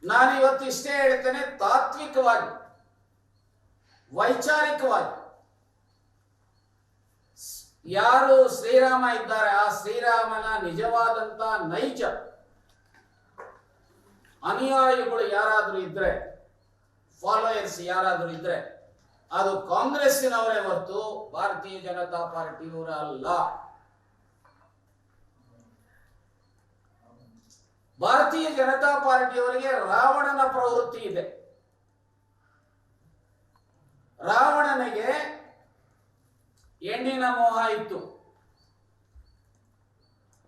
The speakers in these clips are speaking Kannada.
ನಾನಿವತ್ತು ಇಷ್ಟೇ ಹೇಳ್ತೇನೆ, ತಾತ್ವಿಕವಾಗಿ ವೈಚಾರಿಕವಾಗಿ ಯಾರು ಶ್ರೀರಾಮ ಇದ್ದಾರೆ ಆ ಶ್ರೀರಾಮನ ನಿಜವಾದಂತ ನೈಜ ಅನುಯಾಯಿಗಳು ಯಾರಾದರೂ ಇದ್ರೆ, ಫಾಲೋಯರ್ಸ್ ಯಾರಾದರೂ ಇದ್ರೆ ಅದು ಕಾಂಗ್ರೆಸ್ಸಿನವರೇ ಹೊರತು ಭಾರತೀಯ ಜನತಾ ಪಾರ್ಟಿಯವರ ಅಲ್ಲ. ಭಾರತೀಯ ಜನತಾ ಪಾರ್ಟಿಯವರಿಗೆ ರಾವಣನ ಪ್ರವೃತ್ತಿ ಇದೆ. ರಾವಣನಿಗೆ ಹೆಣ್ಣಿನ ಮೋಹ ಇತ್ತು.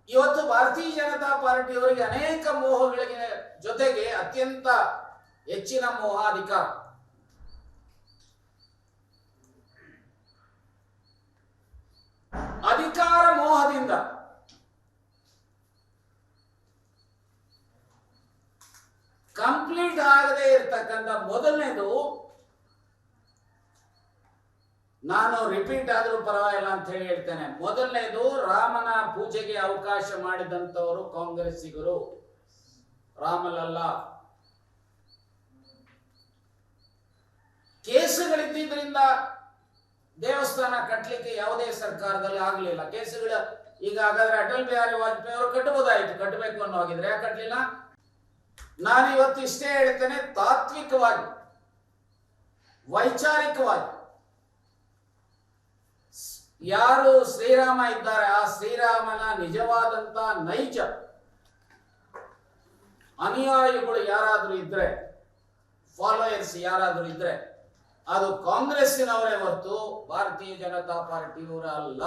ಇವತ್ತು ಭಾರತೀಯ ಜನತಾ ಪಾರ್ಟಿಯವರಿಗೆ ಅನೇಕ ಮೋಹಗಳಿಗೆ ಜೊತೆಗೆ ಅತ್ಯಂತ ಹೆಚ್ಚಿನ ಮೋಹ ಅಧಿಕಾರ. ಅಧಿಕಾರ ಮೋಹದಿಂದ ಕಂಪ್ಲೀಟ್ ಆಗದೆ ಇರತಕ್ಕಂಥ ಮೊದಲನೇದು, ನಾನು ರಿಪೀಟ್ ಆದ್ರೂ ಪರವಾಗಿಲ್ಲ ಅಂತ ಹೇಳಿ ಹೇಳ್ತೇನೆ, ಮೊದಲನೇದು ರಾಮನ ಪೂಜೆಗೆ ಅವಕಾಶ ಮಾಡಿದಂತವರು ಕಾಂಗ್ರೆಸ್ಸಿಗರು, ರಾಮಲಲ್ಲ. ಕೇಸುಗಳಿದ್ದರಿಂದ ದೇವಸ್ಥಾನ ಕಟ್ಟಲಿಕ್ಕೆ ಯಾವುದೇ ಸರ್ಕಾರದಲ್ಲಿ ಆಗಲಿಲ್ಲ. ಕೇಸುಗಳ ಈಗ ಹಾಗಾದ್ರೆ ಅಟಲ್ ಬಿಹಾರಿ ವಾಜಪೇಯಿ ಅವರು ಕಟ್ಟಬಹುದಾಯಿತು, ಕಟ್ಟಬೇಕು ಅನ್ನೋ ಹಾಗಿದ್ರೆ ಯಾಕೆ ಕಟ್ಟಲಿಲ್ಲ? ನಾನು ಇವತ್ತು ಇಷ್ಟೇ ಹೇಳ್ತೇನೆ, ತಾತ್ವಿಕವಾಗಿ ವೈಚಾರಿಕವಾಗಿ ಯಾರು ಶ್ರೀರಾಮ ಇದ್ದಾರೆ ಆ ಶ್ರೀರಾಮನ ನಿಜವಾದಂತ ನೈಜ ಅನುಯಾಯಿಗಳು ಯಾರಾದರೂ ಇದ್ರೆ, ಫಾಲೋಯರ್ಸ್ ಯಾರಾದರೂ ಇದ್ರೆ ಅದು ಕಾಂಗ್ರೆಸ್ಸಿನವರೇ ಹೊರತು ಭಾರತೀಯ ಜನತಾ ಪಾರ್ಟಿಯವರ ಅಲ್ಲ.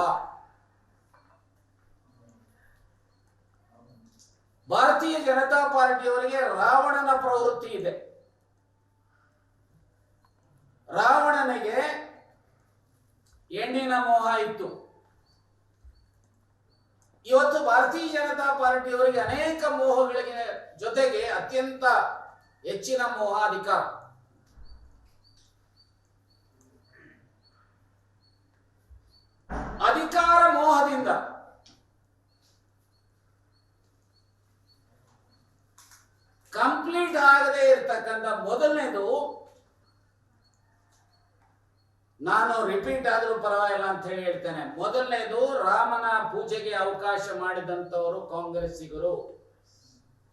ಭಾರತೀಯ ಜನತಾ ಪಾರ್ಟಿಯವರಿಗೆ ರಾವಣನ ಪ್ರವೃತ್ತಿ ಇದೆ. ರಾವಣನಿಗೆ ಹೆಣ್ಣಿನ ಮೋಹ ಇತ್ತು. ಇವತ್ತು ಭಾರತೀಯ ಜನತಾ ಪಾರ್ಟಿಯವರಿಗೆ ಅನೇಕ ಮೋಹಗಳಿಗೆ ಜೊತೆಗೆ ಅತ್ಯಂತ ಹೆಚ್ಚಿನ ಮೋಹ ಅಧಿಕಾರ. ಅಧಿಕಾರ ಮೋಹದಿಂದ ಕಂಪ್ಲೀಟ್ ಆಗದೆ ಇರತಕ್ಕಂಥ ಮೊದಲನೇದು, ನಾನು ರಿಪೀಟ್ ಆದ್ರೂ ಪರವಾಗಿಲ್ಲ ಅಂತ ಹೇಳಿ ಹೇಳ್ತೇನೆ, ಮೊದಲನೇದು ರಾಮನ ಪೂಜೆಗೆ ಅವಕಾಶ ಮಾಡಿದಂತವರು ಕಾಂಗ್ರೆಸ್ಸಿಗರು,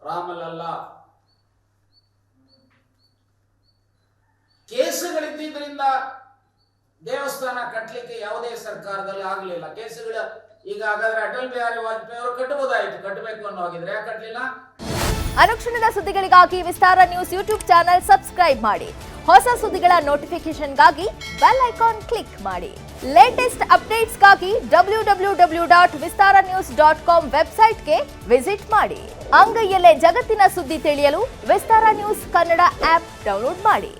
ರಾಮಲಲ್ಲ. ಕೇಸುಗಳಿದ್ದರಿಂದ ದೇವಸ್ಥಾನ ಕಟ್ಟಲಿಕ್ಕೆ ಯಾವುದೇ ಸರ್ಕಾರದಲ್ಲಿ ಆಗಲಿಲ್ಲ. ಕೇಸುಗಳ ಈಗ ಹಾಗಾದ್ರೆ ಅಟಲ್ ಬಿಹಾರಿ ವಾಜಪೇಯಿ ಅವರು ಕಟ್ಟಬಹುದಾಯಿತು, ಕಟ್ಟಬೇಕು ಅನ್ನೋ ಹಾಗಿದ್ರೆ ಯಾಕೆ ಕಟ್ಟಲಿಲ್ಲ? ಅನುಕ್ಷಣದ ಸುದ್ದಿಗಳಿಗಾಗಿ ವಿಸ್ತಾರ ನ್ಯೂಸ್ ಯೂಟ್ಯೂಬ್ ಚಾನೆಲ್ ಸಬ್ಸ್ಕ್ರೈಬ್ ಮಾಡಿ. ಹೊಸ ಸುದ್ದಿಗಳ ನೋಟಿಫಿಕೇಶನ್ಗಾಗಿ ಬೆಲ್ ಐಕಾನ್ ಕ್ಲಿಕ್ ಮಾಡಿ. ಲೇಟೆಸ್ಟ್ ಅಪ್ಡೇಟ್ಸ್ಗಾಗಿ www.vistaranews.com ವೆಬ್ಸೈಟ್ಗೆ ವಿಸಿಟ್ ಮಾಡಿ. ಅಂಗೈಯಲ್ಲೇ ಜಗತ್ತಿನ ಸುದ್ದಿ ತಿಳಿಯಲು ವಿಸ್ತಾರ ನ್ಯೂಸ್ ಕನ್ನಡ ಆಪ್ ಡೌನ್ಲೋಡ್ ಮಾಡಿ.